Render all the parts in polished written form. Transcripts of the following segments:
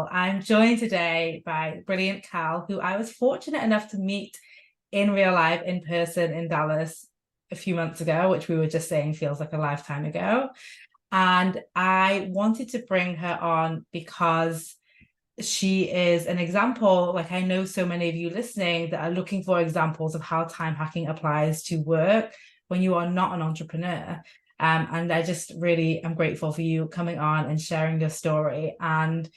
Well, I'm joined today by brilliant Cal, who I was fortunate enough to meet in real life, in person in Dallas a few months ago, which we were just saying feels like a lifetime ago. And I wanted to bring her on because she is an example. Like, I know so many of you listening that are looking for examples of how time hacking applies to work when you are not an entrepreneur. And I just really am grateful for you coming on and sharing your story. And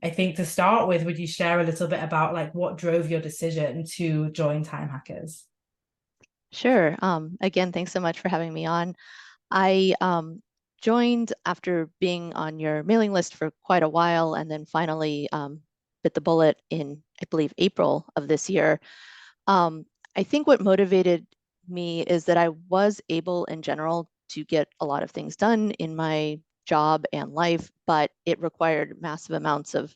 I think to start with, would you share a little bit about like what drove your decision to join Time Hackers? Sure. Again, thanks so much for having me on. I joined after being on your mailing list for quite a while and then finally bit the bullet in, I believe, April of this year. Um, I think what motivated me is that I was able in general to get a lot of things done in my job and life, but it required massive amounts of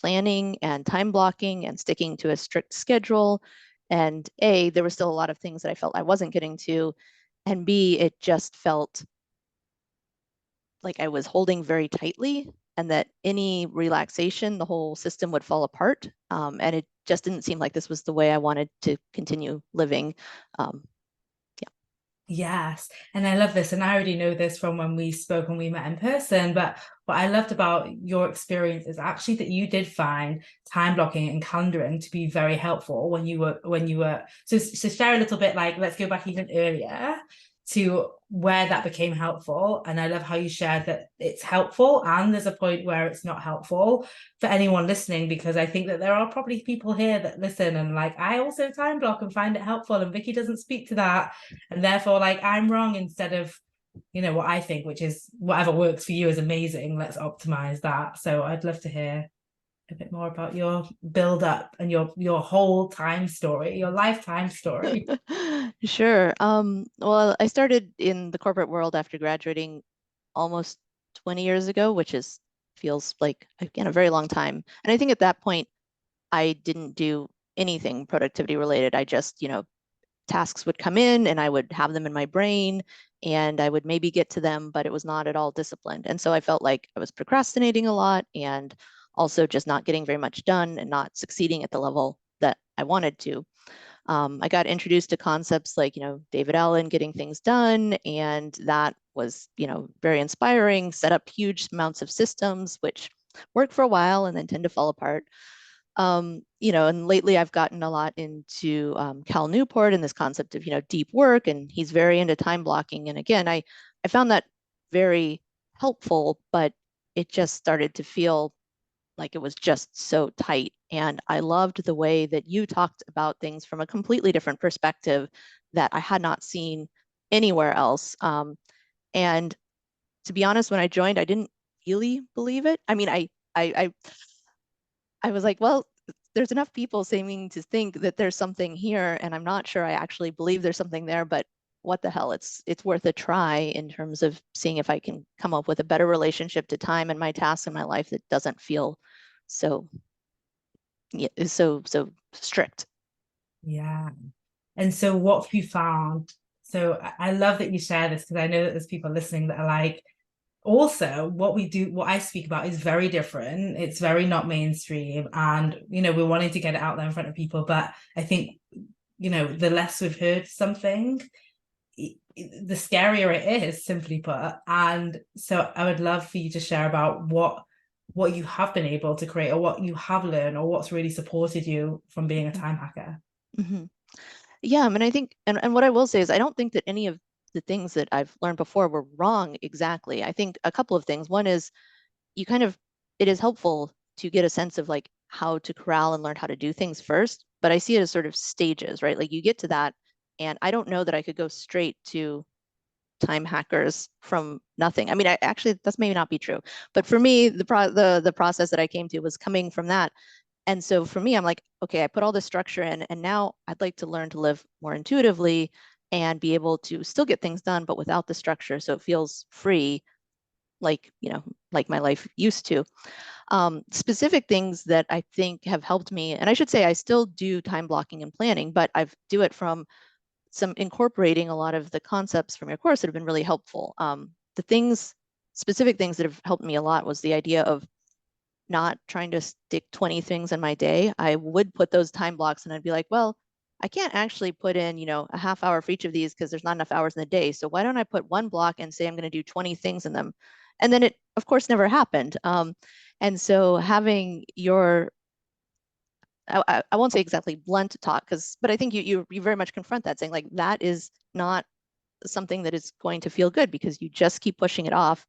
planning and time blocking and sticking to a strict schedule. And A, there were still a lot of things that I felt I wasn't getting to. And B, it just felt like I was holding very tightly and that any relaxation, the whole system would fall apart. And it just didn't seem like this was the way I wanted to continue living. Um, Yes. And I love this. And I already know this from when we spoke and we met in person. But what I loved about your experience is actually that you did find time blocking and calendaring to be very helpful when you were so share a little bit, like, let's go back even earlier to where that became helpful. And I love how you shared that it's helpful and there's a point where it's not helpful for anyone listening, because I think that there are probably people here that listen and like, I also time block and find it helpful, and Vicky doesn't speak to that, and therefore like I'm wrong, instead of what I think, which is whatever works for you is amazing, let's optimize that. So I'd love to hear a bit more about your build up and your whole time story, your lifetime story. Sure. Well, I started in the corporate world after graduating almost 20 years ago, which is feels like, again, a very long time. And I think at that point, I didn't do anything productivity related. I just, tasks would come in and I would have them in my brain and I would maybe get to them, but it was not at all disciplined. And so I felt like I was procrastinating a lot and also just not getting very much done and not succeeding at the level that I wanted to. I got introduced to concepts like, David Allen getting things done, and that was, very inspiring, set up huge amounts of systems, which work for a while and then tend to fall apart. And lately I've gotten a lot into Cal Newport and this concept of, deep work, and he's very into time blocking. And again, I found that very helpful, but it just started to feel like it was just so tight. And I loved the way that you talked about things from a completely different perspective that I had not seen anywhere else. And to be honest, when I joined, I didn't really believe it. I mean, I was like, well, there's enough people seeming to think that there's something here, and I'm not sure I actually believe there's something there, but what the hell, it's worth a try in terms of seeing if I can come up with a better relationship to time and my tasks in my life that doesn't feel so yeah, so strict. Yeah. And so what have you found? So I love that you share this, because I know that there's people listening that are like, also what we do, what I speak about is very different. It's very not mainstream. And, we're wanting to get it out there in front of people. But I think, the less we've heard something, the scarier it is, simply put. And so I would love for you to share about what you have been able to create, or what you have learned, or what's really supported you from being a time hacker. Mm-hmm. Yeah, I mean, I think, and what I will say is, I don't think that any of the things that I've learned before were wrong exactly. I think a couple of things. One is you kind of, it is helpful to get a sense of like how to corral and learn how to do things first, but I see it as sort of stages, right? Like you get to that, and I don't know that I could go straight to time hackers from nothing. I mean, I actually that's maybe not be true, but for me, the process that I came to was coming from that. And so for me, I'm like, okay, I put all this structure in, and now I'd like to learn to live more intuitively and be able to still get things done, but without the structure, so it feels free, like like my life used to. Specific things that I think have helped me, and I should say I still do time blocking and planning, but I do it from some incorporating a lot of the concepts from your course that have been really helpful. The things, specific things that have helped me a lot was the idea of not trying to stick 20 things in my day, I would put those time blocks and I'd be like, well, I can't actually put in, a half hour for each of these because there's not enough hours in the day. So why don't I put one block and say I'm going to do 20 things in them? And then it, of course, never happened. And so having your, I won't say exactly blunt talk, but I think you very much confront that, saying like that is not something that is going to feel good because you just keep pushing it off.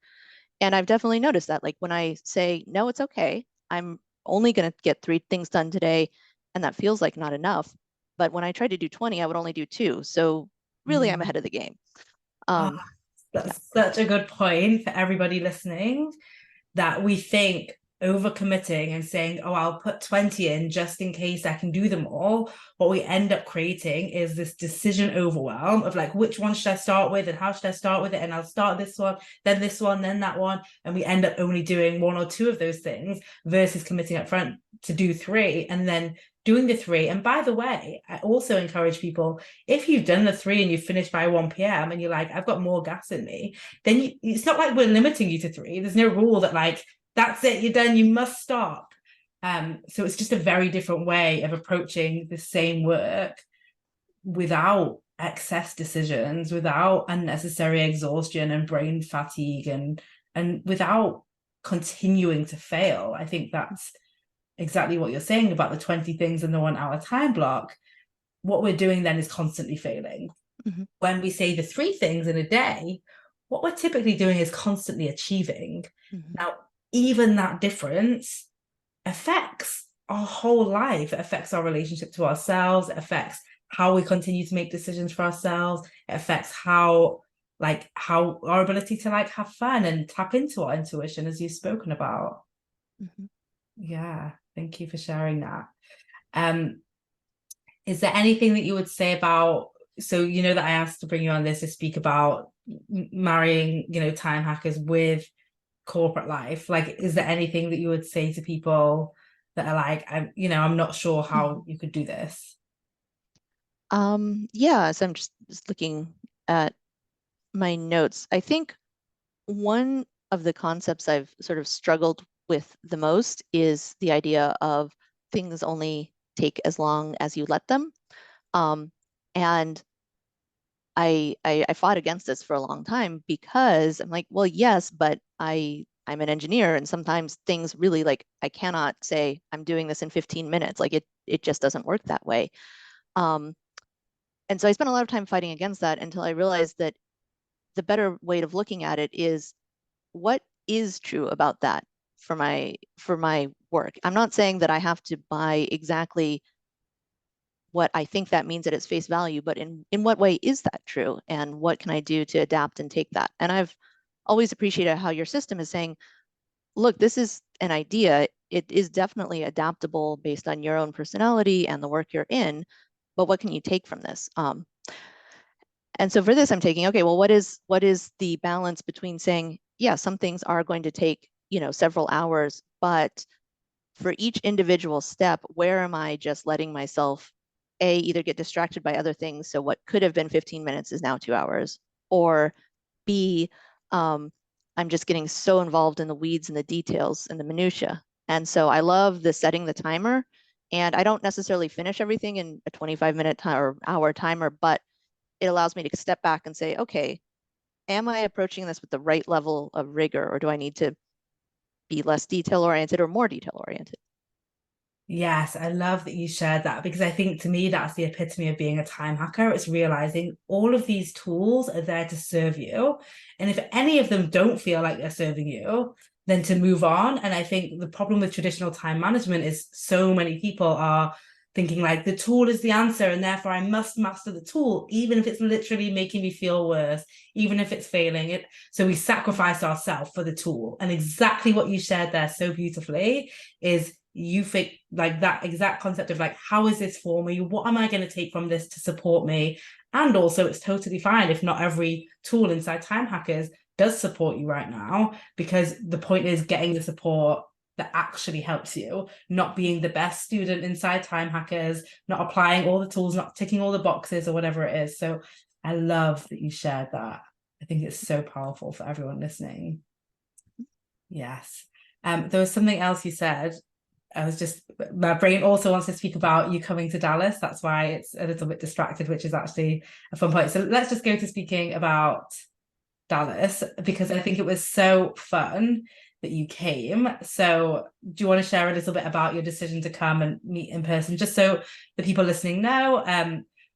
And I've definitely noticed that, like when I say, no, it's okay, I'm only going to get 3 things done today, and that feels like not enough. But when I tried to do 20, I would only do 2. So really, I'm Mm. ahead of the game. Oh, Um, yeah. that's such a good point for everybody listening, that we think overcommitting and saying, oh, I'll put 20 in just in case I can do them all. What we end up creating is this decision overwhelm of like, which one should I start with and how should I start with it? And I'll start this one, then that one. And we end up only doing 1 or 2 of those things versus committing up front to do 3 and then doing the 3. And by the way, I also encourage people, if you've done the 3 and you've finished by 1 p.m. and you're like, I've got more gas in me, then it's not like we're limiting you to 3. There's no rule that like, that's it, you're done, you must stop. So it's just a very different way of approaching the same work without excess decisions, without unnecessary exhaustion and brain fatigue, and without continuing to fail. I think that's exactly what you're saying about the 20 things in the 1 hour time block. What we're doing then is constantly failing. Mm-hmm. When we say the 3 things in a day, what we're typically doing is constantly achieving. Mm-hmm. Now, even that difference affects our whole life. It affects our relationship to ourselves. It affects how we continue to make decisions for ourselves. It affects how our ability to like have fun and tap into our intuition, as you've spoken about. Mm-hmm. Yeah, thank you for sharing that. Um, is there anything that you would say about, so you know that I asked to bring you on this to speak about marrying, time hackers with corporate life? Like, is there anything that you would say to people that are like, I'm not sure Mm-hmm. how you could do this? Yeah, so I'm just looking at my notes. I think one of the concepts I've sort of struggled with the most is the idea of things only take as long as you let them. Um, and I fought against this for a long time because I'm like, well, yes, but I'm an engineer and sometimes things really like I cannot say I'm doing this in 15 minutes. Like it just doesn't work that way. Um, and so I spent a lot of time fighting against that until I realized that the better way of looking at it is what is true about that for my work. I'm not saying that I have to buy exactly what I think that means at its face value, but in what way is that true? And what can I do to adapt and take that? And I've always appreciated how your system is saying, look, this is an idea. It is definitely adaptable based on your own personality and the work you're in, but what can you take from this? And so for this, I'm taking, okay, well, what is the balance between saying, yeah, some things are going to take, several hours, but for each individual step, where am I just letting myself either get distracted by other things? So what could have been 15 minutes is now 2 hours, or B, um, I'm just getting so involved in the weeds and the details and the minutia. And so I love the setting the timer, and I don't necessarily finish everything in a 25-minute time or hour timer, but it allows me to step back and say, okay, am I approaching this with the right level of rigor, or do I need to be less detail oriented or more detail oriented? Yes, I love that you shared that, because I think to me that's the epitome of being a time hacker. It's realizing all of these tools are there to serve you. And if any of them don't feel like they're serving you, then to move on. And I think the problem with traditional time management is so many people are thinking like the tool is the answer and therefore I must master the tool, even if it's literally making me feel worse, even if it's failing it. So we sacrifice ourselves for the tool. And exactly what you shared there so beautifully is you think like that exact concept of like, how is this for me? What am I going to take from this to support me? And also, it's totally fine if not every tool inside Time Hackers does support you right now, because the point is getting the support that actually helps you, not being the best student inside Time Hackers, not applying all the tools, not ticking all the boxes or whatever it is. So I love that you shared that. I think it's so powerful for everyone listening. Yes. There was something else you said. I was just, my brain also wants to speak about you coming to Dallas. That's why it's a little bit distracted, which is actually a fun point. So let's just go to speaking about Dallas because I think it was so fun that you came. So do you want to share a little bit about your decision to come and meet in person, just so the people listening know?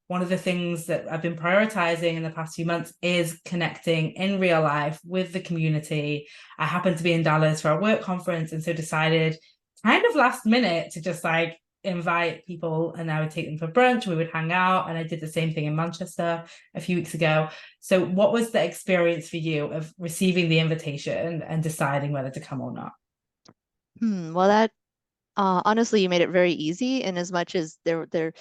One of the things that I've been prioritizing in the past few months is connecting in real life with the community. I happened to be in Dallas for a work conference and so decided kind of last minute to just like invite people and I would take them for brunch. We would hang out. And I did the same thing in Manchester a few weeks ago. So, what was the experience for you of receiving the invitation and deciding whether to come or not? Well, that honestly, you made it very easy in as much as there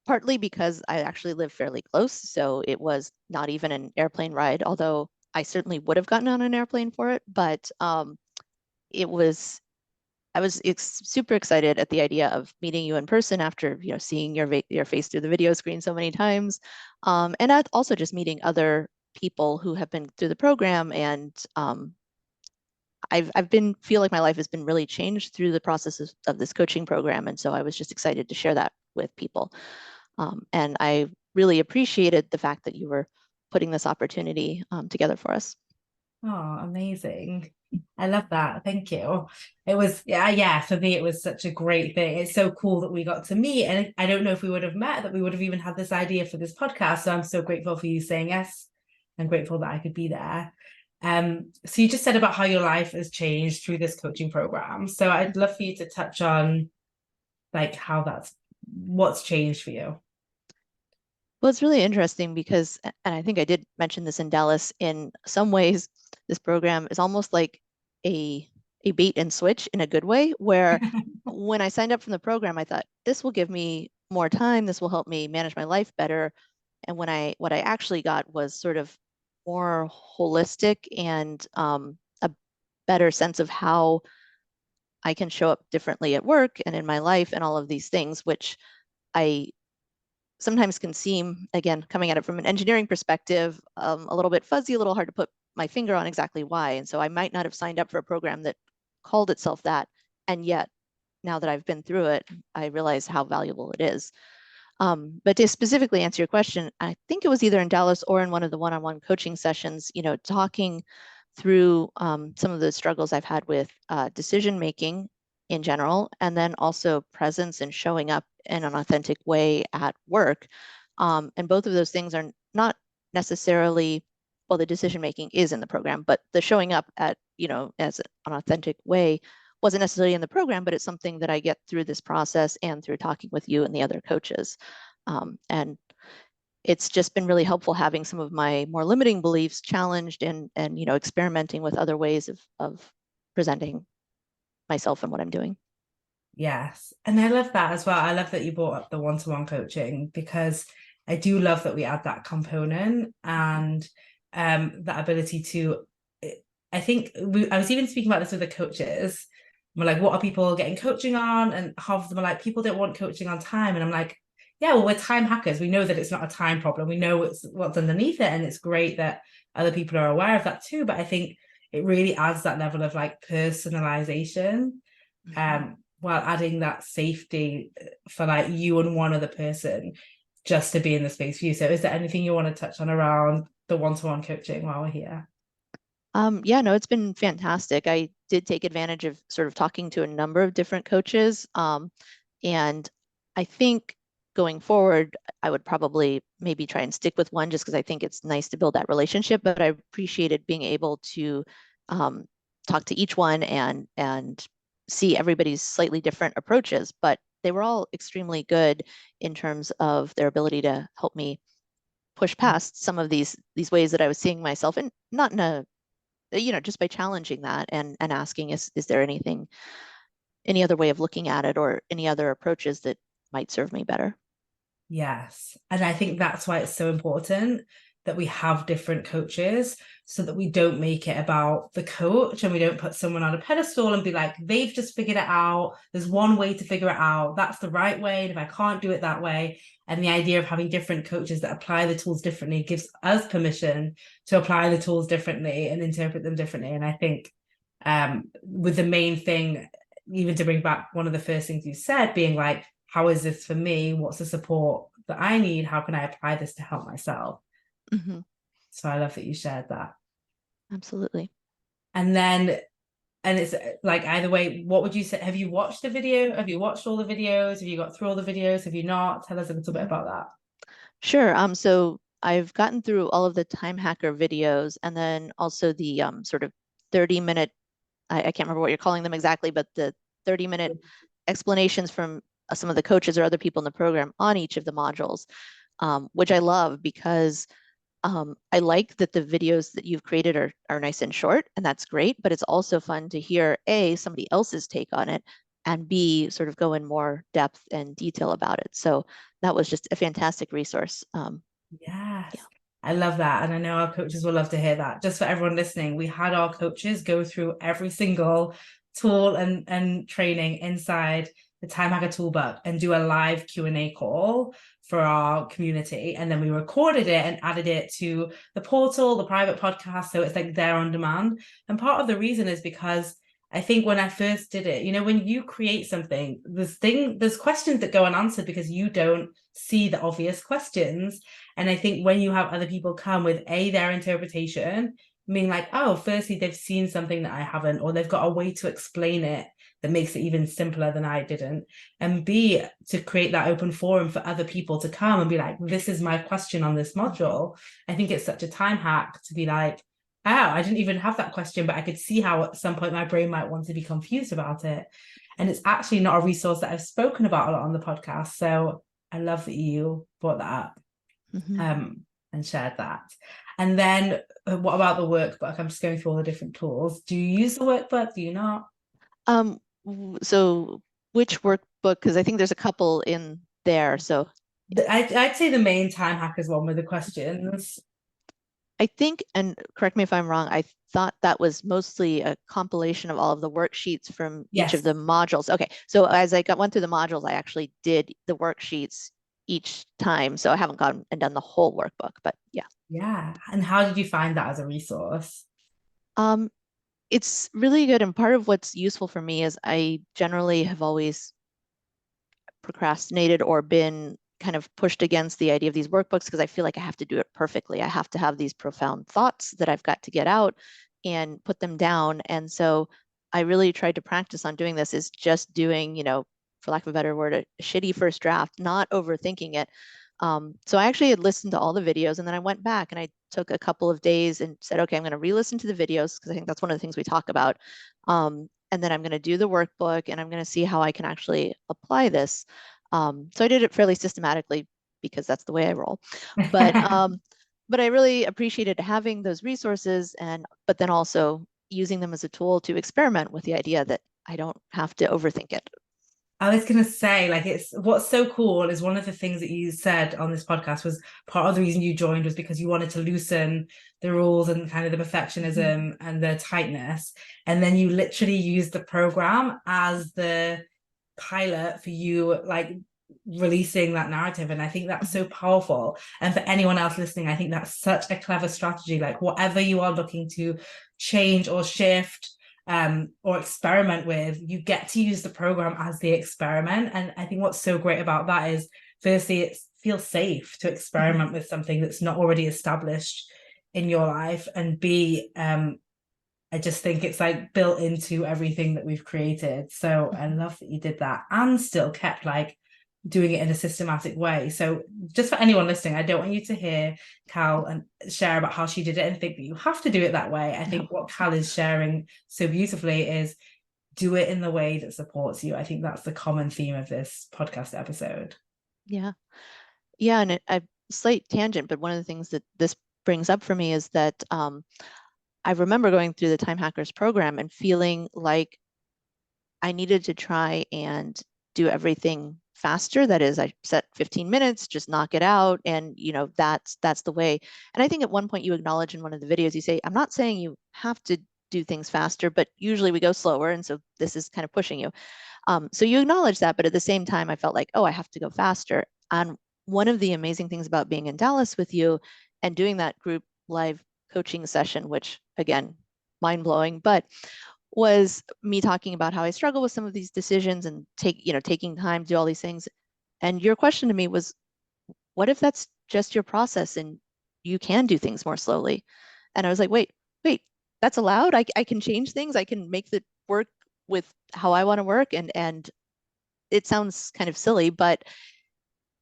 partly because I actually live fairly close, so it was not even an airplane ride, although I certainly would have gotten on an airplane for it, but it was I was super excited at the idea of meeting you in person after, seeing your face through the video screen so many times. And also just meeting other people who have been through the program and I've been feel like my life has been really changed through the process of this coaching program. And so I was just excited to share that with people. And I really appreciated the fact that you were putting this opportunity together for us. Oh, amazing. I love that. Thank you. It was, yeah, yeah, for me, it was such a great thing. It's so cool that we got to meet. And I don't know if we would have met, that we would have even had this idea for this podcast. So I'm so grateful for you saying yes. I'm grateful that I could be there. So you just said about how your life has changed through this coaching program. So I'd love for you to touch on like how what's changed for you. Well, it's really interesting because, and I think I did mention this in Dallas, in some ways, this program is almost like a a bait and switch in a good way, where when I signed up from the program, I thought this will give me more time, this will help me manage my life better. And what I actually got was sort of more holistic and a better sense of how I can show up differently at work and in my life and all of these things, which I sometimes can seem, again, coming at it from an engineering perspective, a little bit fuzzy, a little hard to put my finger on exactly why. And so I might not have signed up for a program that called itself that. And yet, now that I've been through it, I realize how valuable it is. But to specifically answer your question, I think it was either in Dallas or in one of the one-on-one coaching sessions, talking through some of the struggles I've had with decision making in general, and then also presence and showing up in an authentic way at work. And both of those things are not necessarily, well, the decision making is in the program, but the showing up at, as an authentic way wasn't necessarily in the program, but it's something that I get through this process and through talking with you and the other coaches. And it's just been really helpful having some of my more limiting beliefs challenged and experimenting with other ways of presenting myself and what I'm doing. Yes. And I love that as well. I love that you brought up the one-to-one coaching because I do love that we add that component and that ability to I think I was even speaking about this with the coaches. We're like, what are people getting coaching on? And half of them are like, people don't want coaching on time. And I'm like, yeah, well, we're time hackers. We know that it's not a time problem. We know what's underneath it. And it's great that other people are aware of that too. But I think it really adds that level of like personalization. Mhm. While adding that safety for like you and one other person just to be in the space for you. So is there anything you want to touch on around the one-to-one coaching while we're here? Yeah, no, it's been fantastic. I did take advantage of sort of talking to a number of different coaches. And I think going forward, I would probably maybe try and stick with one just because I think it's nice to build that relationship. But I appreciated being able to um, talk to each one and see everybody's slightly different approaches. But they were all extremely good in terms of their ability to help me push past some of these ways that I was seeing myself, and not in a just by challenging that and asking, is there any other way of looking at it or any other approaches that might serve me better? Yes. And I think that's why it's so important that we have different coaches so that we don't make it about the coach and we don't put someone on a pedestal and be like, they've just figured it out. There's one way to figure it out. That's the right way. And if I can't do it that way, and the idea of having different coaches that apply the tools differently gives us permission to apply the tools differently and interpret them differently. And I think with the main thing, even to bring back one of the first things you said, being like, how is this for me? What's the support that I need? How can I apply this to help myself? Hmm. So I love that you shared that. Absolutely. And then, and it's like either way, what would you say? Have you watched the video? Have you watched all the videos? Have you got through all the videos? Have you not? Tell us a little bit Mhm. about that. Sure. So I've gotten through all of the time hacker videos and then also the sort of 30-minute, I can't remember what you're calling them exactly, but the 30-minute explanations from some of the coaches or other people in the program on each of the modules, which I love because I like that the videos that you've created are nice and short, and that's great, but it's also fun to hear A, somebody else's take on it, and B, sort of go in more depth and detail about it. So that was just a fantastic resource. Yeah. Yes. I love that. And I know our coaches will love to hear that. Just for everyone listening, we had our coaches go through every single tool and training inside the Time Hacker Toolbook and do a live Q&A call for our community. And then we recorded it and added it to the portal, the private podcast. So it's like there on demand. And part of the reason is because I think when I first did it, when you create something, there's questions that go unanswered because you don't see the obvious questions. And I think when you have other people come with their interpretation, being like, oh, firstly, they've seen something that I haven't, or they've got a way to explain it that makes it even simpler than I didn't. And B, to create that open forum for other people to come and be like, this is my question on this module. I think it's such a time hack to be like, oh, I didn't even have that question, but I could see how at some point my brain might want to be confused about it. And it's actually not a resource that I've spoken about a lot on the podcast. So I love that you brought that up Mhm. and shared that. And then what about the workbook? I'm just going through all the different tools. Do you use the workbook? Do you not? So which workbook? Because I think there's a couple in there. So I'd say the main time hackers one with the questions. I think, and correct me if I'm wrong, I thought that was mostly a compilation of all of the worksheets from each of Yes. the modules. Okay, so as I went through the modules, I actually did the worksheets each time. So I haven't gone and done the whole workbook, but yeah. Yeah. And how did you find that as a resource? Um, it's really good. And part of what's useful for me is I generally have always procrastinated or been kind of pushed against the idea of these workbooks because I feel like I have to do it perfectly. I have to have these profound thoughts that I've got to get out and put them down. And so I really tried to practice on doing this is just doing, for lack of a better word, a shitty first draft, not overthinking it. So I actually had listened to all the videos and then I went back and I took a couple of days and said, okay, I'm going to re-listen to the videos because I think that's one of the things we talk about. And then I'm going to do the workbook and I'm going to see how I can actually apply this. So I did it fairly systematically because that's the way I roll. But but I really appreciated having those resources but then also using them as a tool to experiment with the idea that I don't have to overthink it. I was gonna say, like, it's what's so cool is one of the things that you said on this podcast was part of the reason you joined was because you wanted to loosen the rules and kind of the Mhm. perfectionism and the tightness. And then you literally used the program as the pilot for you, like releasing that narrative. And I think that's so Mhm. powerful. And for anyone else listening, I think that's such a clever strategy. Like, whatever you are looking to change or shift or experiment with, you get to use the program as the experiment. And I think what's so great about that is, firstly, it feels safe to Mhm. experiment with something that's not already established in your life. And B, I just think it's like built into everything that we've created. So I Mhm. love that you did that and still kept like doing it in a systematic way. So just for anyone listening, I don't want you to hear Cal and share about how she did it and think that you have to do it that way. I No. think what Cal is sharing so beautifully is do it in the way that supports you. I think that's the common theme of this podcast episode. Yeah. Yeah, and a slight tangent, but one of the things that this brings up for me is that I remember going through the Time Hackers program and feeling like I needed to try and do everything faster. That is, I set 15 minutes, just knock it out, and that's the way. And I think at one point you acknowledge in one of the videos, you say, I'm not saying you have to do things faster, but usually we go slower, and so this is kind of pushing you. So you acknowledge that, but at the same time, I felt like, oh, I have to go faster. And one of the amazing things about being in Dallas with you and doing that group live coaching session, which again, mind blowing, but was me talking about how I struggle with some of these decisions and taking time to do all these things. And your question to me was, what if that's just your process and you can do things more slowly? And I was like, wait, that's allowed? I can change things. I can make the work with how I want to work. And it sounds kind of silly, but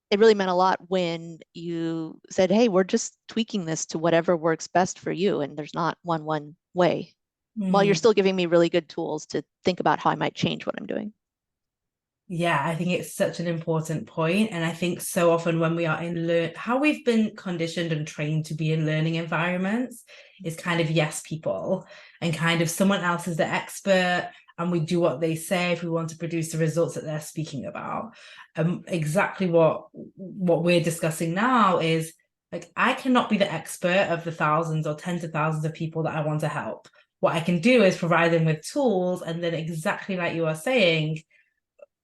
it really meant a lot when you said, hey, we're just tweaking this to whatever works best for you. And there's not one way, while you're Mm. still giving me really good tools to think about how I might change what I'm doing. Yeah, I think it's such an important point. And I think so often when we are in how we've been conditioned and trained to be in learning environments is kind of yes people and kind of someone else is the expert and we do what they say if we want to produce the results that they're speaking about. Exactly what we're discussing now is like I cannot be the expert of the thousands or tens of thousands of people that I want to help. What I can do is provide them with tools and then exactly like you are saying,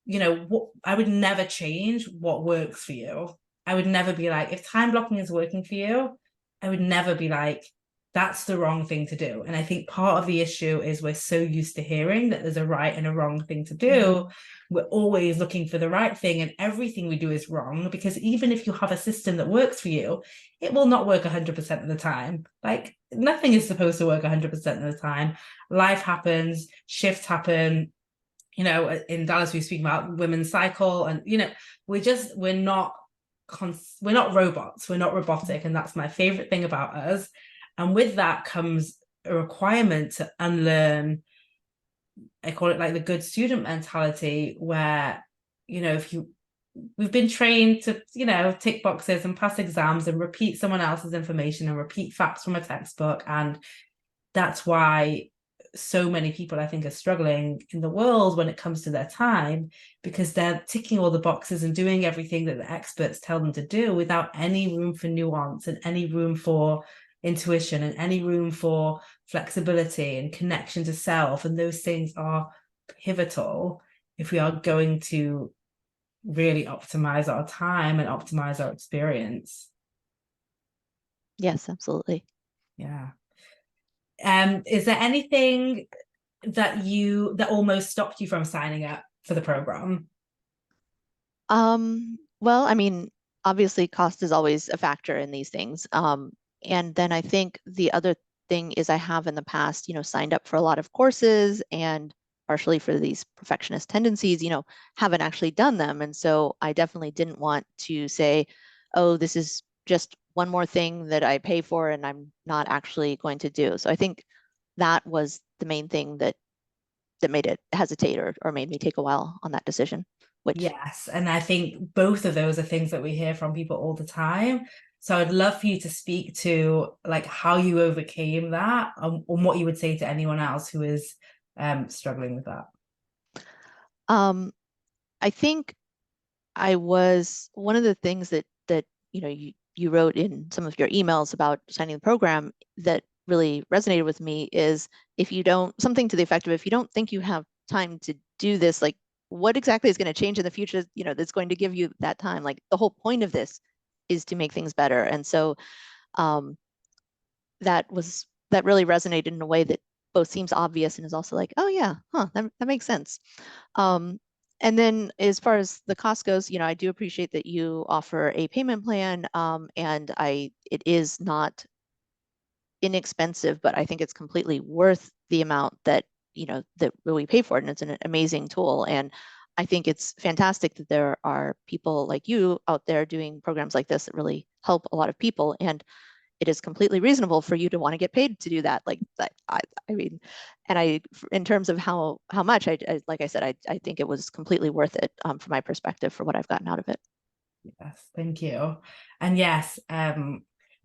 what I would never change what works for you. I would never be like, if time blocking is working for you, I would never be like, that's the wrong thing to do. And I think part of the issue is we're so used to hearing that there's a right and a wrong thing to do. We're always looking for the right thing, and everything we do is wrong because even if you have a system that works for you, it will not work 100% of the time. Like nothing is supposed to work 100% of the time. Life happens, shifts happen, in Dallas we speak about women's cycle, and we're not robots, we're not robotic, and that's my favorite thing about us. And with that comes a requirement to unlearn, I call it like the good student mentality, where if we've been trained to tick boxes and pass exams and repeat someone else's information and repeat facts from a textbook, and that's why so many people I think are struggling in the world when it comes to their time, because they're ticking all the boxes and doing everything that the experts tell them to do without any room for nuance and any room for intuition and any room for flexibility and connection to self. And those things are pivotal if we are going to really optimize our time and optimize our experience. Yes, absolutely. Yeah. Is there anything that almost stopped you from signing up for the program? Well, I mean, obviously cost is always a factor in these things. And then I think the other thing is I have in the past, signed up for a lot of courses and partially for these perfectionist tendencies, haven't actually done them. And so I definitely didn't want to say, oh, this is just one more thing that I pay for and I'm not actually going to do. So I think that was the main thing that made it hesitate or made me take a while on that decision, which Yes, and I think both of those are things that we hear from people all the time. So I'd love for you to speak to like how you overcame that, and what you would say to anyone else who is struggling with that. um, I think I was one of the things that you wrote in some of your emails about signing the program that really resonated with me is if you don't something to the effect of if you don't think you have time to do this, like what exactly is going to change in the future, that's going to give you that time. Like the whole point of this is to make things better. And so um, that really resonated in a way that both seems obvious and is also like, oh yeah, that makes sense. Um, and then as far as the cost goes, I do appreciate that you offer a payment plan, and it is not inexpensive, but I think it's completely worth the amount that we pay for it, and it's an amazing tool. And I think it's fantastic that there are people like you out there doing programs like this that really help a lot of people. And it is completely reasonable for you to want to get paid to do that. Like that, I mean, and in terms of how much, like I said, I think it was completely worth it from my perspective for what I've gotten out of it. Yes, thank you. And yes,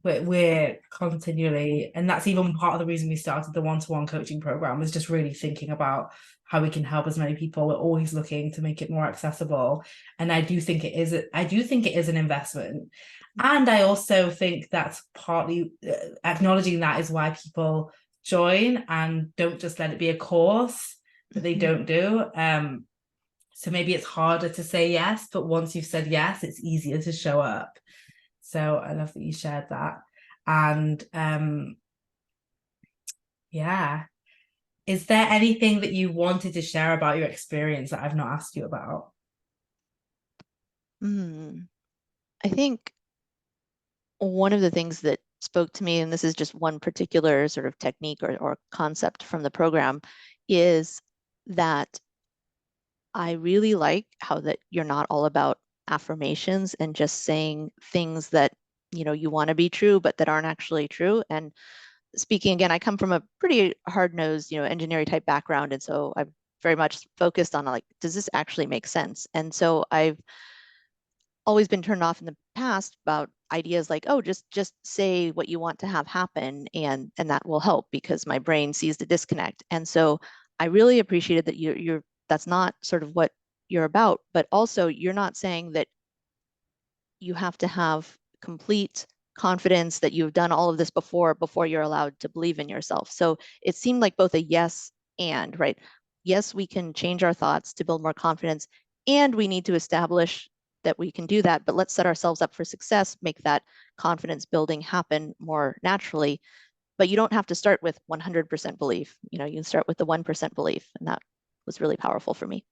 we're continually, and that's even part of the reason we started the one-to-one coaching program, was just really thinking about how we can help as many people. We're always looking to make it more accessible. And I do think it is an investment. And I also think that's partly acknowledging that is why people join and don't just let it be a course that they Mhm. don't do. So maybe it's harder to say yes, but once you've said yes, it's easier to show up. So I love that you shared that. And yeah. Is there anything that you wanted to share about your experience that I've not asked you about? Hmm. I think one of the things that spoke to me, and this is just one particular sort of technique or concept from the program, is that I really like how that you're not all about affirmations and just saying things that you want to be true, but that aren't actually true. And speaking again, I come from a pretty hard-nosed, engineering type background, and so I'm very much focused on like, does this actually make sense? And so I've always been turned off in the past about ideas like, oh, just say what you want to have happen, and that will help because my brain sees the disconnect. And so I really appreciated that you're that's not sort of what you're about, but also you're not saying that you have to have complete confidence that you've done all of this before you're allowed to believe in yourself. So it seemed like both a yes and, right? Yes, we can change our thoughts to build more confidence, and we need to establish that we can do that, but let's set ourselves up for success, make that confidence building happen more naturally. But you don't have to start with 100% belief. You can start with the 1% belief. And that was really powerful for me.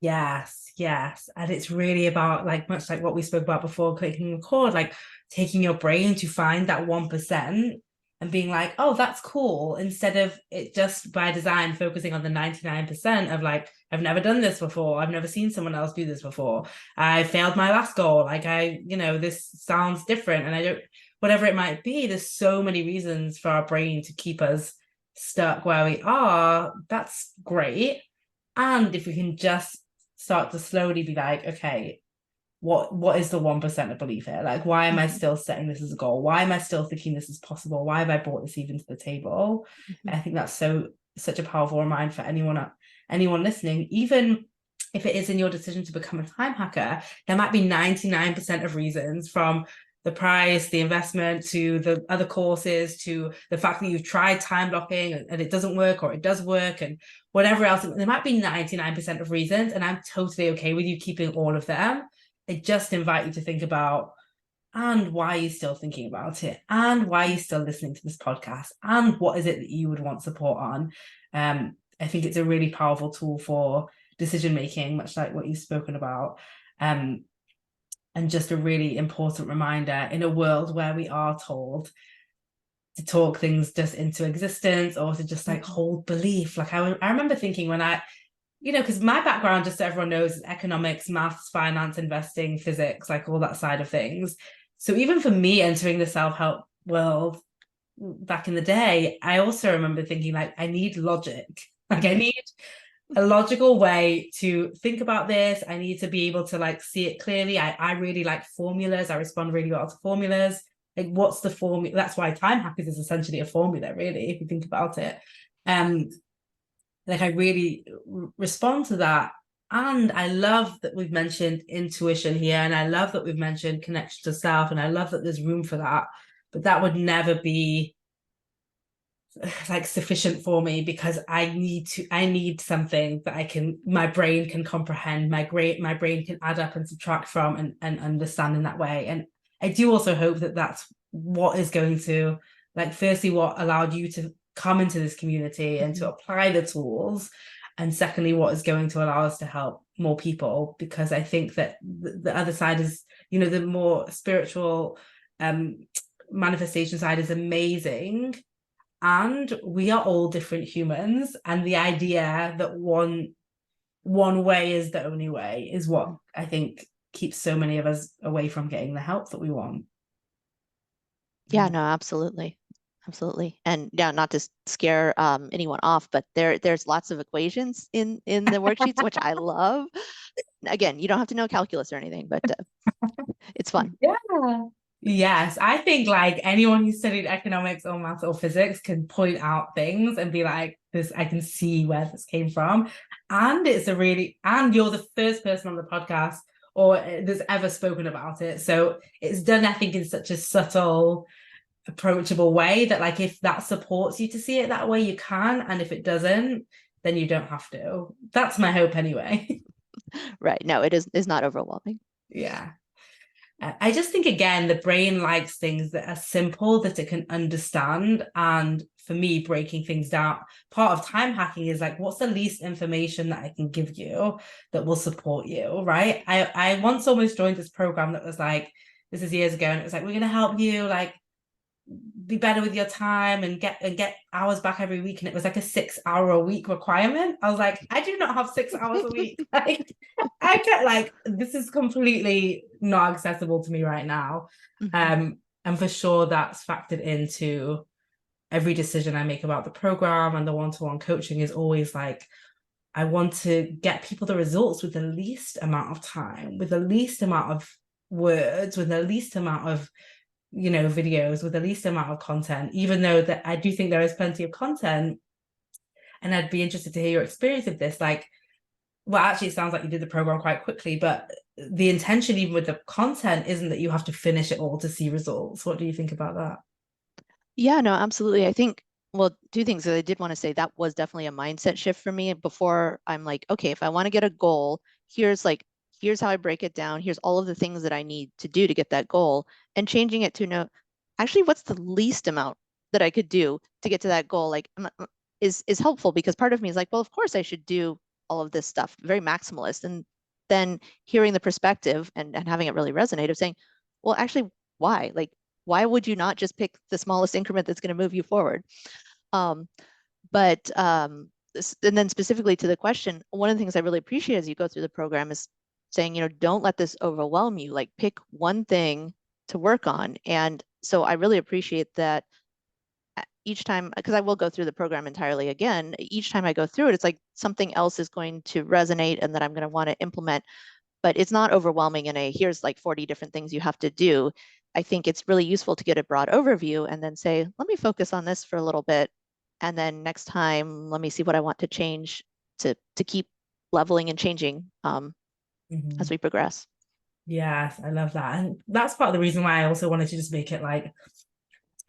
Yes, yes. And it's really about like much like what we spoke about before clicking record, like taking your brain to find that 1% and being like, oh, that's cool, instead of it just by design focusing on the 99% of like, I've never done this before. I've never seen someone else do this before. I failed my last goal. Like this sounds different. And I don't, whatever it might be, there's so many reasons for our brain to keep us stuck where we are. That's great. And if we can just start to slowly be like, okay, what is the 1% of belief here? Like, why am I Mhm, still setting this as a goal? Why am I still thinking this is possible? Why have I brought this even to the table? mhm, I think that's such a powerful reminder for anyone listening, even if it is in your decision to become a time hacker, there might be 99% of reasons, from the price, the investment, to the other courses, to the fact that you've tried time blocking and it doesn't work, or it does work, and whatever else. There might be 99% of reasons, and I'm totally okay with you keeping all of them. I just invite you to think about, and why are you still thinking about it? And why are you still listening to this podcast? And what is it that you would want support on? I think it's a really powerful tool for decision making, much like what you've spoken about. Um, and just a really important reminder in a world where we are told to talk things just into existence, or to just like mhm, hold belief. Like I remember thinking when because my background, just so everyone knows, is economics, maths, finance, investing, physics, like all that side of things. So even for me entering the self-help world back in the day, I also remember thinking like, I need logic. Like I mhm, need a logical way to think about this. I need to be able to like see it clearly. I really like formulas. I respond really well to formulas. Like, what's the formula? That's why time hackers is essentially a formula, really, if you think about it. Um, like I really respond to that. And I love that we've mentioned intuition here, and I love that we've mentioned connection to self, and I love that there's room for that. But that would never be like sufficient for me, because I need something that my brain can comprehend, my brain can add up and subtract from, and understand in that way. And I do also hope that that's what is going to, like, firstly, what allowed you to come into this community and to mhm. apply the tools, and secondly, what is going to allow us to help more people, because I think that the other side is, the more spiritual um manifestation side is amazing, and we are all different humans, and the idea that one way is the only way is what I think keeps so many of us away from getting the help that we want. Yeah, no, absolutely. Absolutely. And yeah, not to scare anyone off, but there's lots of equations in the worksheets, which I love. Again, you don't have to know calculus or anything, but it's fun. Yeah. Yes, I think like anyone who studied economics or maths or physics can point out things and be like, this, I can see where this came from. And you're the first person on the podcast or that's ever spoken about it. So it's done, I think, in such a subtle, approachable way that, like, if that supports you to see it that way, you can. And if it doesn't, then you don't have to. That's my hope anyway. Right. No, it is not overwhelming. Yeah. I just think again, the brain likes things that are simple that it can understand. And for me, breaking things down, part of time hacking is like, what's the least information that I can give you that will support you, right? I once almost joined this program that was like, this is years ago, and it was like, we're gonna help you like be better with your time and get hours back every week. And it was like a 6 hour a week requirement. I was like, I do not have 6 hours a week. Like I get like this is completely not accessible to me right now. Mhm. And for sure that's factored into every decision I make about the program, and the one-to-one coaching is always like I want to get people the results with the least amount of time, with the least amount of words, with the least amount of videos, with the least amount of content, even though that I do think there is plenty of content. And I'd be interested to hear your experience of this. Like, well, actually, it sounds like you did the program quite quickly, but the intention, even with the content, isn't that you have to finish it all to see results. What do you think about that? Yeah, no, absolutely. I think, well, two things that I did want to say that was definitely a mindset shift for me before I'm like, okay, if I want to get a goal, here's like, here's how I break it down. Here's all of the things that I need to do to get that goal, and changing it to no, actually, what's the least amount that I could do to get to that goal? Like, is helpful because part of me is like, well, of course I should do all of this stuff, very maximalist. And then hearing the perspective and having it really resonate of saying, well, actually, why? Like, why would you not just pick the smallest increment that's going to move you forward? Um, but and then specifically to the question, one of the things I really appreciate as you go through the program is saying, don't let this overwhelm you. Like pick one thing to work on. And so I really appreciate that each time, because I will go through the program entirely again, each time I go through it, it's like something else is going to resonate and that I'm going to want to implement, but it's not overwhelming in a here's like 40 different things you have to do. I think it's really useful to get a broad overview and then say, let me focus on this for a little bit. And then next time, let me see what I want to change to keep leveling and changing as Mhm. we progress. Yes, I love that. And that's part of the reason why I also wanted to just make it like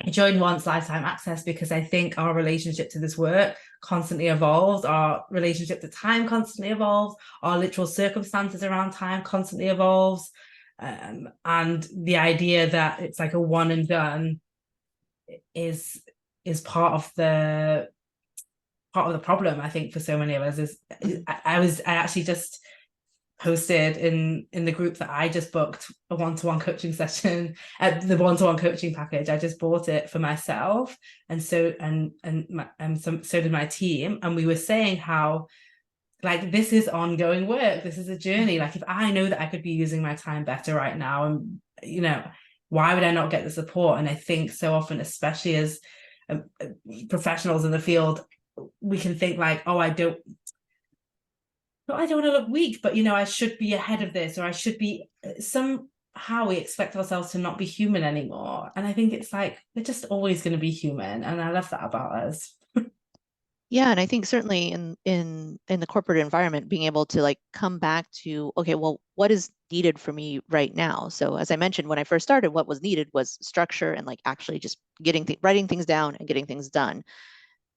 I joined once lifetime access, because I think our relationship to this work constantly evolves, our relationship to time constantly evolves, our literal circumstances around time constantly evolves. And the idea that it's like a one and done is is part of the problem, I think, for so many of us. Is Mhm. I actually just posted in the group that I just booked a one-to-one coaching session at the one-to-one coaching package. I just bought it for myself, and so did my team, and we were saying how like this is ongoing work, this is a journey. Mhm. Like if I know that I could be using my time better right now, and why would I not get the support? And I think so often, especially as professionals in the field, we can think like, oh, I don't want to look weak, but I should be ahead of this, or I should be somehow we expect ourselves to not be human anymore. And I think it's like we're just always going to be human. And I love that about us. Yeah, and I think certainly in the corporate environment, being able to like come back to, okay, well, what is needed for me right now? So as I mentioned, when I first started, what was needed was structure and like actually just writing things down and getting things done.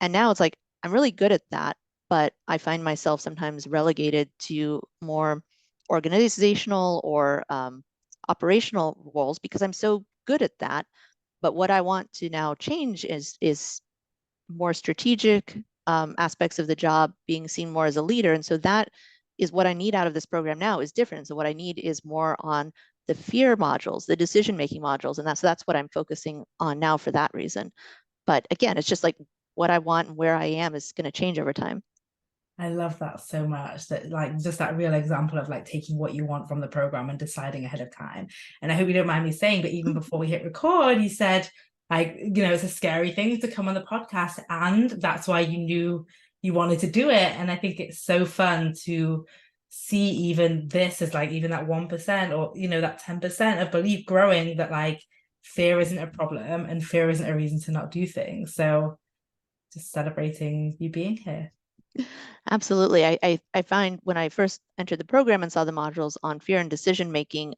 And now it's like I'm really good at that, but I find myself sometimes relegated to more organizational or operational roles because I'm so good at that. But what I want to now change is more strategic aspects of the job, being seen more as a leader. And so that is what I need out of this program now is different. So what I need is more on the fear modules, the decision-making modules. And that's what I'm focusing on now for that reason. But again, it's just like what I want and where I am is going to change over time. I love that so much. That like just that real example of like taking what you want from the program and deciding ahead of time. And I hope you don't mind me saying, but even before we hit record, you said like, it's a scary thing to come on the podcast. And that's why you knew you wanted to do it. And I think it's so fun to see even this as like even that 1% or that 10% of belief growing that like fear isn't a problem and fear isn't a reason to not do things. So just celebrating you being here. Absolutely. I find when I first entered the program and saw the modules on fear and decision making,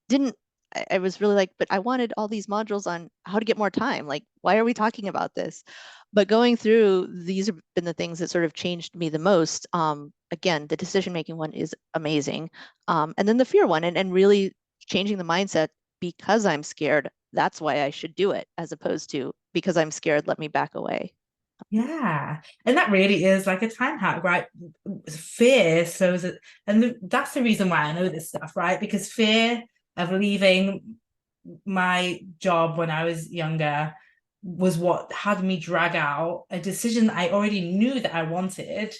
didn't I was really like, but I wanted all these modules on how to get more time. Like, why are we talking about this? But going through, these have been the things that sort of changed me the most. Again, the decision making one is amazing. And then the fear one and really changing the mindset because I'm scared, that's why I should do it, as opposed to because I'm scared, let me back away. Yeah. And that really is like a time hack, right? Fear slows it. And that's the reason why I know this stuff, right? Because fear of leaving my job when I was younger was what had me drag out a decision that I already knew that I wanted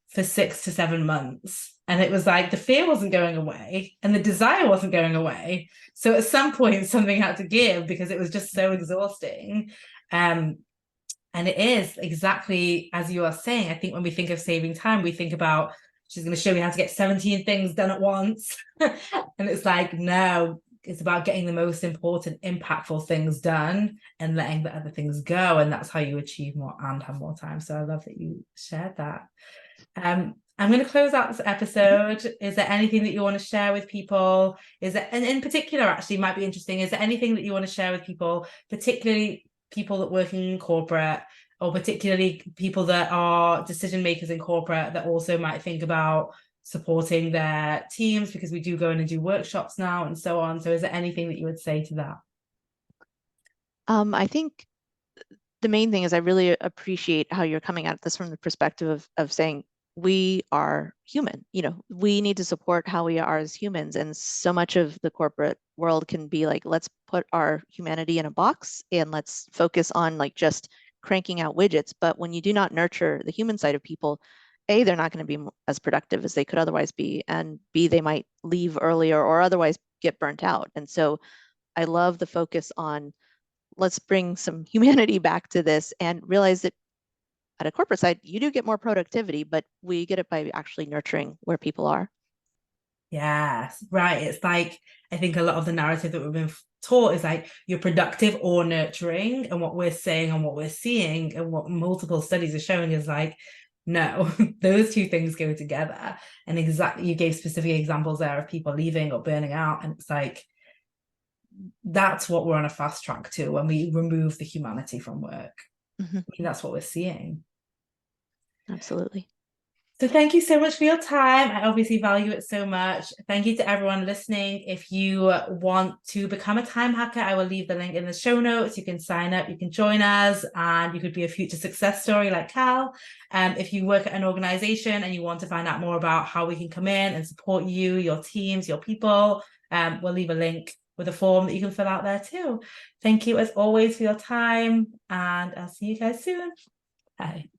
for 6 to 7 months. And it was like the fear wasn't going away and the desire wasn't going away. So at some point, something had to give because it was just so exhausting. Um, and it is exactly as you are saying. I think when we think of saving time, we think about she's going to show me how to get 17 things done at once. And it's like, no, it's about getting the most important, impactful things done and letting the other things go. And that's how you achieve more and have more time. So I love that you shared that. I'm going to close out this Mhm. episode. Is there anything that you want to share with people? Is it, and in particular, actually, might be interesting. Is there anything that you want to share with people, particularly people that work in corporate, or particularly people that are decision makers in corporate that also might think about supporting their teams because we do go in and do workshops now and so on. So, is there anything that you would say to that? I think the main thing is I really appreciate how you're coming at this from the perspective of saying we are human. We need to support how we are as humans. And so much of the corporate world can be like, let's put our humanity in a box and let's focus on like just cranking out widgets. But when you do not nurture the human side of people, A, they're not going to be as productive as they could otherwise be. And B, they might leave earlier or otherwise get burnt out. And so I love the focus on let's bring some humanity back to this and realize that at a corporate side, you do get more productivity, but we get it by actually nurturing where people are. Yes, right. It's like I think a lot of the narrative that we've been taught is like you're productive or nurturing, and what we're saying and what we're seeing and what multiple studies are showing is like, no, those two things go together. And exactly, you gave specific examples there of people leaving or burning out, and it's like that's what we're on a fast track to when we remove the humanity from work. Mhm. I mean, that's what we're seeing. Absolutely. So thank you so much for your time. I obviously value it so much. Thank you to everyone listening. If you want to become a time hacker, I will leave the link in the show notes. You can sign up, you can join us, and you could be a future success story like Cal. If you work at an organization and you want to find out more about how we can come in and support you, your teams, your people, we'll leave a link with a form that you can fill out there too. Thank you as always for your time, and I'll see you guys soon. Bye.